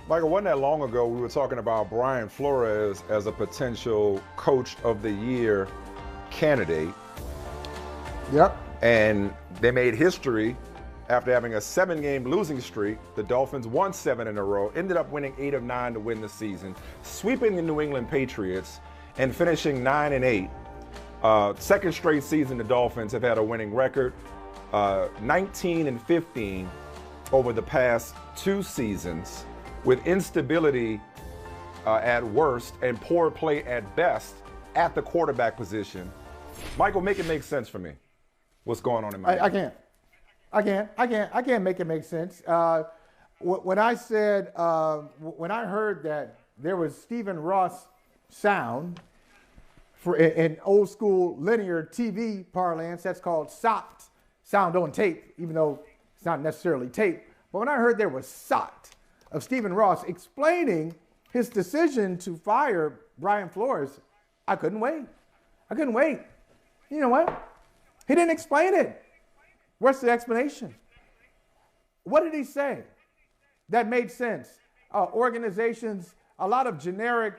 Michael, wasn't that long ago we were talking about Brian Flores as a potential Coach of the Year candidate, Yep. and they made history after having a 7-game losing streak. The Dolphins won 7 in a row, ended up winning 8 of 9 to win the season, sweeping the New England Patriots and finishing 9-8. Second straight season the Dolphins have had a winning record, 19-15 over the past 2 seasons, with instability at worst and poor play at best at the quarterback position. Michael, make it make sense for me. What's going on in Miami? I can't make it make sense. When I heard that there was Stephen Ross sound for in old school linear TV parlance, that's called SOT, sound on tape, even though it's not necessarily tape. But when I heard there was SOT of Stephen Ross explaining his decision to fire Brian Flores, I couldn't wait. You know what? He didn't explain it. What's the explanation? What did he say that made sense? Organizations, a lot of generic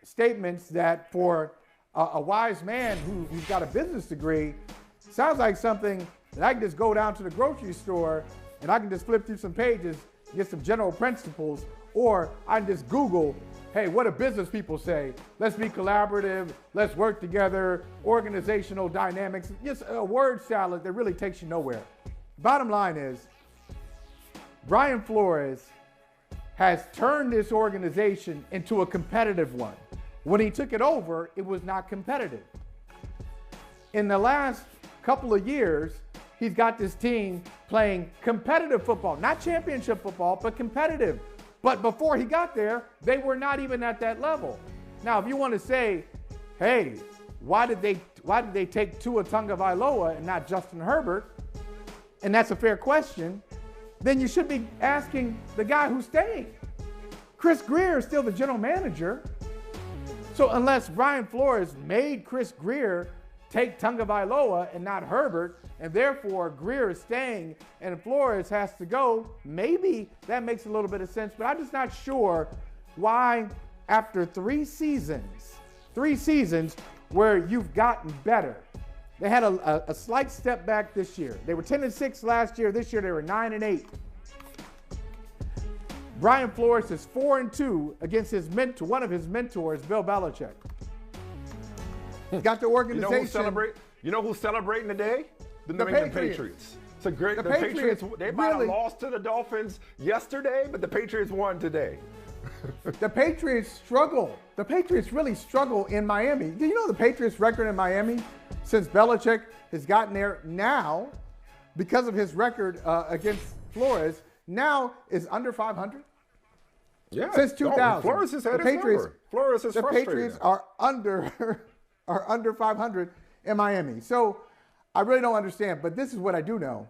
statements that for a wise man who's got a business degree, sounds like something that I can just go down to the grocery store and I can just flip through some pages, get some general principles, or I can just Google, hey, what do business people say? Let's be collaborative, let's work together, organizational dynamics, just a word salad that really takes you nowhere. Bottom line is, Brian Flores has turned this organization into a competitive one. When he took it over, it was not competitive. In the last couple of years, he's got this team playing competitive football, not championship football, but competitive. But before he got there, they were not even at that level. Now, if you want to say, hey, why did they take Tua Tagovailoa and not Justin Herbert? And that's a fair question. Then you should be asking the guy who's staying. Chris Greer is still the general manager. So unless Brian Flores made Chris Greer take Tagovailoa and not Herbert, and therefore Greer is staying and Flores has to go, maybe that makes a little bit of sense. But I'm just not sure why after 3 seasons where you've gotten better. They had a slight step back this year. They were 10-6 last year. This year they were 9-8. Brian Flores is 4-2 against one of his mentors, Bill Belichick. He's got the organization. You know who's celebrating today? The New England Patriots. It's a great. The Patriots. They might have really lost to the Dolphins yesterday, but the Patriots won today. The Patriots struggle. The Patriots really struggle in Miami. Do you know the Patriots' record in Miami since Belichick has gotten there now, because of his record against Flores, now is under 500? Yeah. Since 2000. Flores has had his number. Flores is frustrated. The Patriots are under 500 in Miami. So I really don't understand, but this is what I do know.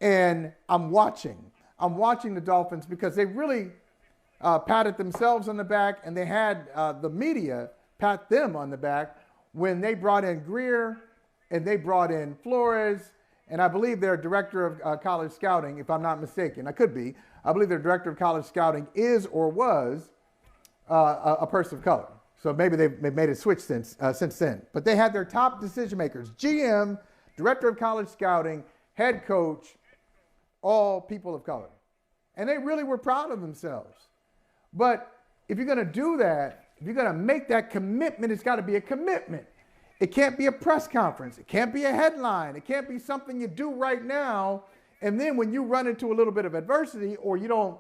And I'm watching the Dolphins because they really patted themselves on the back, and they had the media pat them on the back when they brought in Greer and they brought in Flores, and I believe their director of college scouting, if I'm not mistaken, I could be, I believe their director of college scouting is or was a person of color. So maybe they've made a switch since then. But they had their top decision makers, GM, director of college scouting, head coach, all people of color. And they really were proud of themselves. But if you're going to do that, if you're going to make that commitment, it's got to be a commitment. It can't be a press conference. It can't be a headline. It can't be something you do right now, and then when you run into a little bit of adversity, or you don't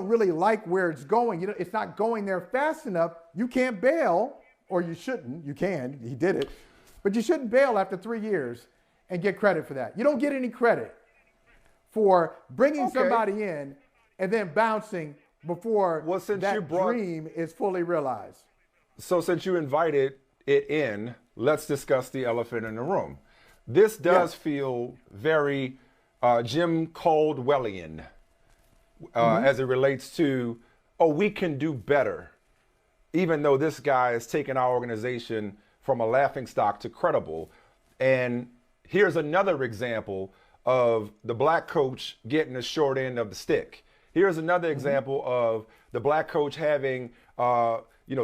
really like where it's going, it's not going there fast enough, you can't bail, or you shouldn't. You can. He did it. But you shouldn't bail after 3 years and get credit for that. You don't get any credit for bringing somebody in and then bouncing before dream is fully realized. So since you invited it in, let's discuss the elephant in the room. This does feel very Jim Caldwellian as it relates to, we can do better, even though this guy has taken our organization from a laughingstock to credible. And here's another example of the black coach getting the short end of the stick. Here's another example of the black coach having,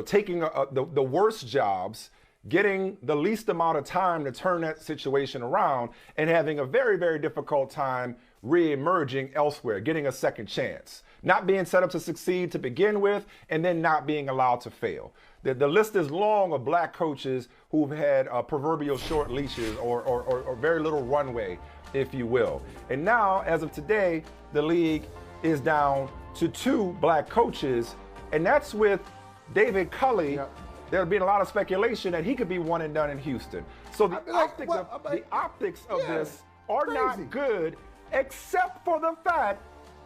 taking the worst jobs, getting the least amount of time to turn that situation around, and having a very, very difficult time re-emerging elsewhere, getting a second chance, not being set up to succeed to begin with, and then not being allowed to fail. The list is long of black coaches who've had proverbial short leashes or very little runway, if you will. And now, as of today, the league is down to 2 black coaches, and that's with David Culley. Yep. There's been a lot of speculation that he could be one and done in Houston. So the optics of this are not good, except for the fact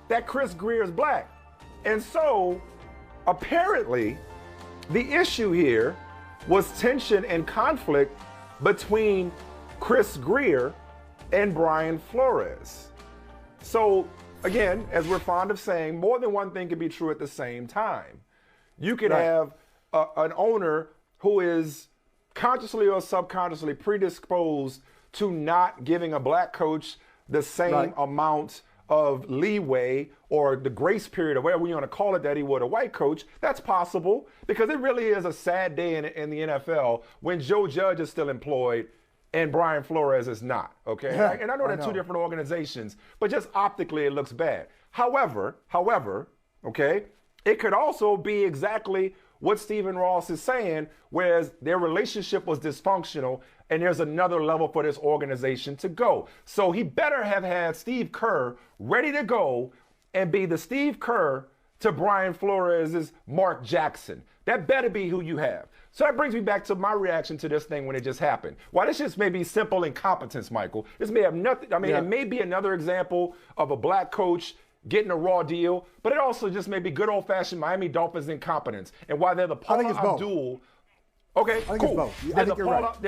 that Chris Greer is black. And so apparently the issue here was tension and conflict between Chris Greer and Brian Flores. So again, as we're fond of saying, more than one thing can be true at the same time. You could have an owner who is consciously or subconsciously predisposed to not giving a black coach the same amount of leeway or the grace period or whatever you want to call it that he would a white coach. That's possible, because it really is a sad day in the NFL when Joe Judge is still employed and Brian Flores is not, okay? And I know they're 2 different organizations, but just optically it looks bad. However, okay, it could also be exactly what Stephen Ross is saying, whereas their relationship was dysfunctional and there's another level for this organization to go. So he better have had Steve Kerr ready to go and be the Steve Kerr to Brian Flores' Mark Jackson. That better be who you have. So that brings me back to my reaction to this thing when it just happened. While this just may be simple incompetence, Michael, this may have nothing, it may be another example of a black coach getting a raw deal, but it also just may be good old-fashioned Miami Dolphins incompetence. And while they're the Paula Abdul, okay, cool. I think you're right.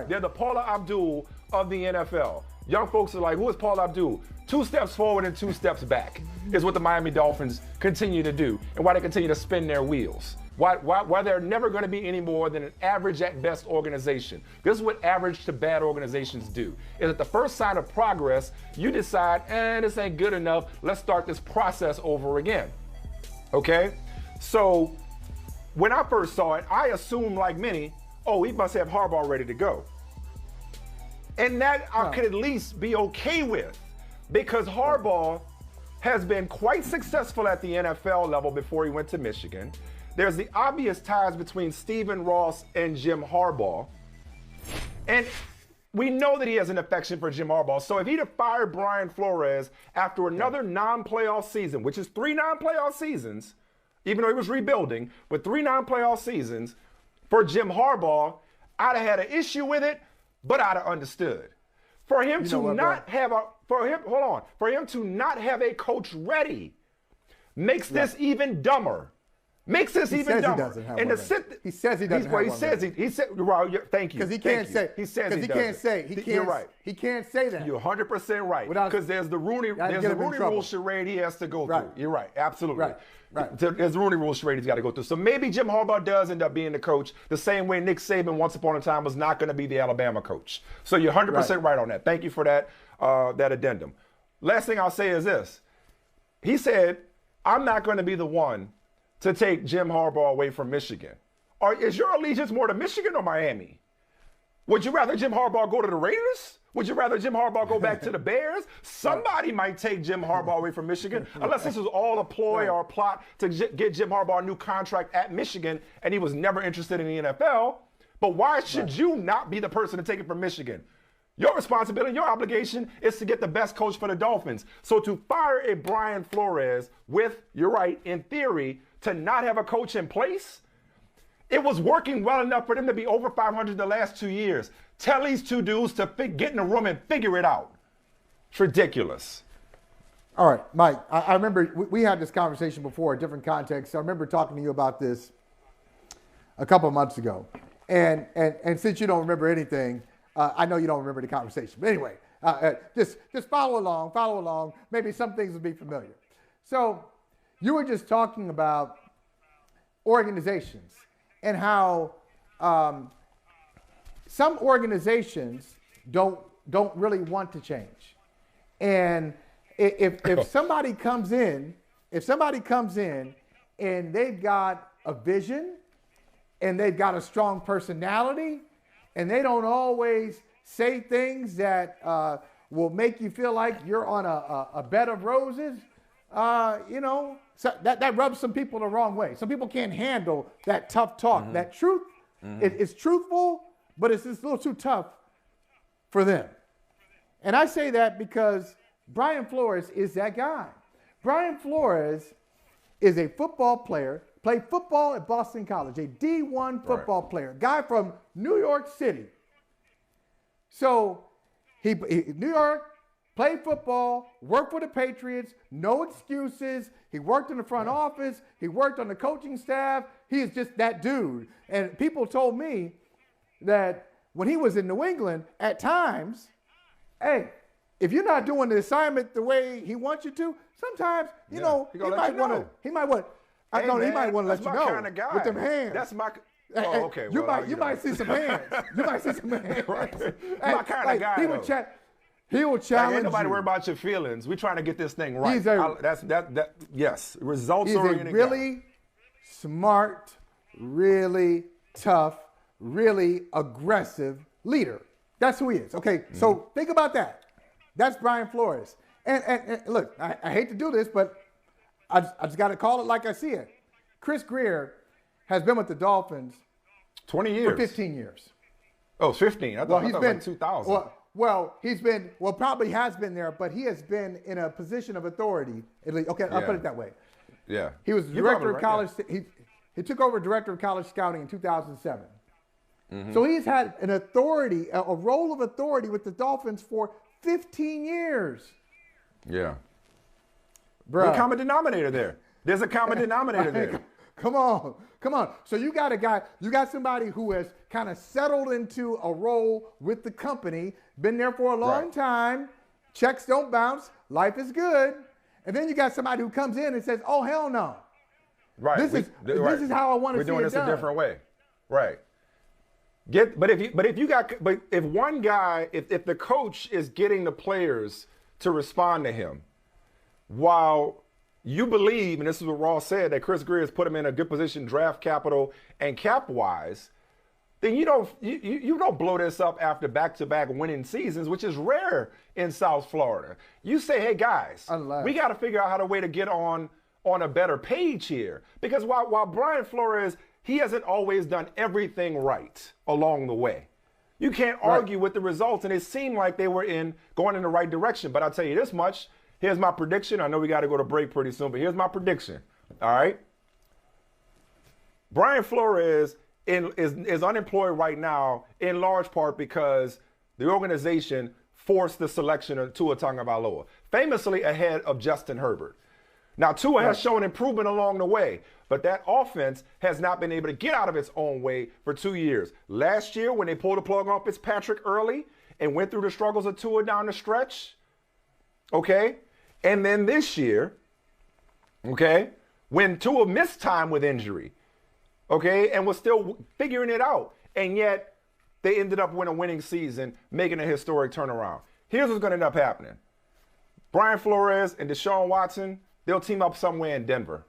They're the Paula Abdul of the NFL. Young folks are like, who is Paula Abdul? 2 steps forward and 2 steps back is what the Miami Dolphins continue to do, and why they continue to spin their wheels. Why they're never going to be any more than an average at best organization. This is what average to bad organizations do. Is at the first sign of progress, you decide, this ain't good enough. Let's start this process over again. Okay? So when I first saw it, I assumed, like many, he must have Harbaugh ready to go. And that I could at least be okay with, because Harbaugh has been quite successful at the NFL level before he went to Michigan. There's the obvious ties between Stephen Ross and Jim Harbaugh. And we know that he has an affection for Jim Harbaugh. So if he'd have fired Brian Flores after another non-playoff season, which is 3 non-playoff seasons, even though he was rebuilding, but 3 non-playoff seasons for Jim Harbaugh, I'd have had an issue with it, but I'd have understood. For him to not have a coach ready makes this even dumber. Makes this even dumber. He says he doesn't have one. He said, well, thank you. Because he can't say. He says he can't say. You're right. He can't say that. You're 100% right. Because there's the Rooney Rule charade he has to go through. You're right. Absolutely. Right. There's the Rooney Rule charade he's got to go through. So maybe Jim Harbaugh does end up being the coach the same way Nick Saban once upon a time was not going to be the Alabama coach. So you're 100% right on that. Thank you for that addendum. Last thing I'll say is this. He said, I'm not going to be the one to take Jim Harbaugh away from Michigan. Or is your allegiance more to Michigan or Miami? Would you rather Jim Harbaugh go to the Raiders? Would you rather Jim Harbaugh go back to the Bears? Somebody might take Jim Harbaugh away from Michigan, unless this was all a ploy or a plot to get Jim Harbaugh a new contract at Michigan, and he was never interested in the NFL. But why should you not be the person to take it from Michigan? Your responsibility, your obligation is to get the best coach for the Dolphins. So to fire a Brian Flores with, you're right, in theory, to not have a coach in place, it was working well enough for them to be over 500 the last 2 years. Tell these 2 dudes to get in the room and figure it out. It's ridiculous. All right, Mike, I remember we had this conversation before, a different context. I remember talking to you about this a couple of months ago. And since you don't remember anything, I know you don't remember the conversation. But anyway, just follow along. Maybe some things will be familiar. So you were just talking about organizations and how some organizations don't really want to change. And if somebody comes in if somebody comes in and they've got a vision and they've got a strong personality and they don't always say things that will make you feel like you're on a bed of roses, so that rubs some people the wrong way. Some people can't handle that tough talk. That truth, it's truthful, but it's just a little too tough for them. And I say that because Brian Flores is that guy. Brian Flores is a football player, played football at Boston College, a D1 football player, guy from New York City. So he New York, played football, worked for the Patriots, no excuses. He worked in the front office. He worked on the coaching staff. He is just that dude. And people told me that when he was in New England, at times, hey, if you're not doing the assignment the way he wants you to, sometimes, he might want to. He might want. He might want to let you know kind of guy. with them hands. That's my. Oh, okay. You might see some hands. You might see some hands. Right. My kind of guy. He will challenge. Ain't nobody you. worry about your feelings. We're trying to get this thing right. Yes, results He's oriented. He's a really smart, really tough, really aggressive leader. That's who he is. Okay, so think about that. That's Brian Flores. And look, I hate to do this, but I just got to call it like I see it. Chris Greer has been with the Dolphins 20 years. For 15 years. Oh, 15. I thought it was like 2000. Probably has been there, but he has been in a position of authority. Okay, I'll put it that way. Yeah. He was director of college. Yeah. He took over director of college scouting in 2007. So he's had an authority, a role of authority with the Dolphins for 15 years. Yeah. Bruh. There's a common denominator there. There's a common denominator there. Come on. So you got somebody who has kind of settled into a role with the company, been there for a long time, checks don't bounce, life is good. And then you got somebody who comes in and says, oh, hell no. Right. This is how I want to see it done. We're doing this a different way. Right. If one guy, if the coach is getting the players to respond to him, while you believe, and this is what Ross said, that Chris Greer has put him in a good position, draft capital and cap wise, then you don't blow this up after back-to-back winning seasons, which is rare in South Florida. You say, hey guys, we got to figure out how to way to get on a better page here, because while Brian Flores, he hasn't always done everything right along the way. You can't argue with the results, and it seemed like they were going in the right direction. But I'll tell you this much. Here's my prediction. I know we got to go to break pretty soon, but here's my prediction. All right. Brian Flores is unemployed right now in large part because the organization forced the selection of Tua Tagovailoa, famously ahead of Justin Herbert. Now, Tua has shown improvement along the way, but that offense has not been able to get out of its own way for 2 years. Last year, when they pulled the plug on Fitzpatrick early and went through the struggles of Tua down the stretch, okay? And then this year, okay, when Tua missed time with injury, okay, and was still figuring it out, and yet they ended up with a winning season, making a historic turnaround. Here's what's going to end up happening. Brian Flores and Deshaun Watson, they'll team up somewhere in Denver.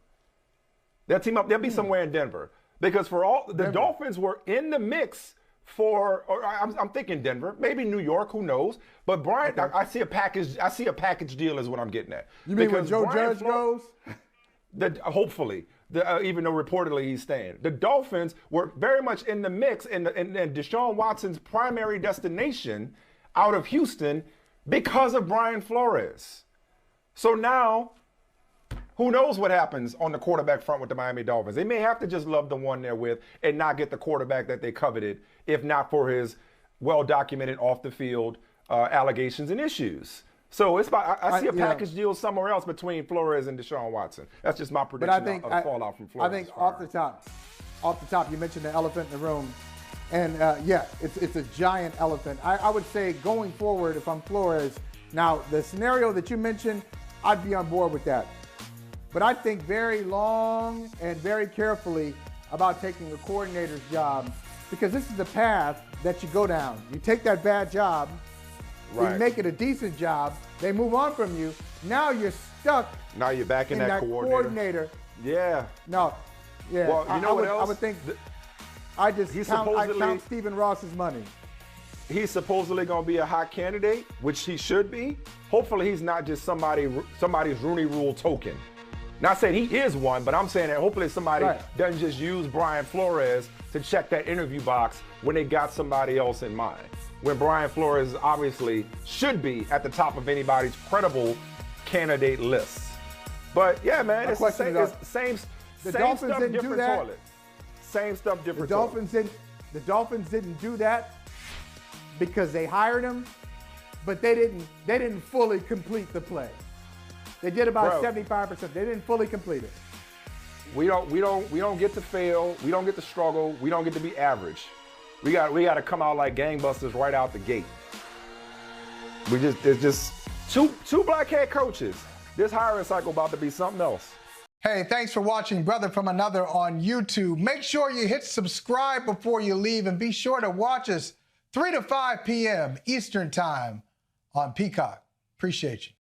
They'll be somewhere in Denver. Because the Dolphins were in the mix I'm thinking Denver, maybe New York, who knows? But Brian, I see a package deal is what I'm getting at. You mean when Joe Judge goes? Hopefully, even though reportedly he's staying. The Dolphins were very much in the mix, and Deshaun Watson's primary destination out of Houston because of Brian Flores. So now, who knows what happens on the quarterback front with the Miami Dolphins? They may have to just love the one they're with and not get the quarterback that they coveted, if not for his well-documented off-the-field allegations and issues. So I see a package deal somewhere else between Flores and Deshaun Watson. That's just my prediction of fallout from Flores. I think off the top, you mentioned the elephant in the room. And it's a giant elephant. I would say going forward, if I'm Flores, now the scenario that you mentioned, I'd be on board with that. But I think very long and very carefully about taking a coordinator's job, because this is the path that you go down. You take that bad job, you make it a decent job, they move on from you. Now you're stuck. Now you're back in that coordinator. Yeah. No. Yeah. Well, you know what else? I would think. I count Stephen Ross's money. He's supposedly going to be a hot candidate, which he should be. Hopefully, he's not just somebody's Rooney Rule token. Not saying he is one, but I'm saying that hopefully somebody doesn't just use Brian Flores to check that interview box when they got somebody else in mind. When Brian Flores obviously should be at the top of anybody's credible candidate lists. But yeah, man, it's the same stuff, different toilet. Same stuff, different toilet. The Dolphins didn't do that because they hired him, but they didn't fully complete the play. They did about 75%. They didn't fully complete it. We don't get to fail. We don't get to struggle. We don't get to be average. We got to come out like gangbusters right out the gate. There's just two black head coaches. This hiring cycle about to be something else. Hey, thanks for watching Brother from Another on YouTube. Make sure you hit subscribe before you leave, and be sure to watch us 3 to 5 p.m. Eastern Time on Peacock. Appreciate you.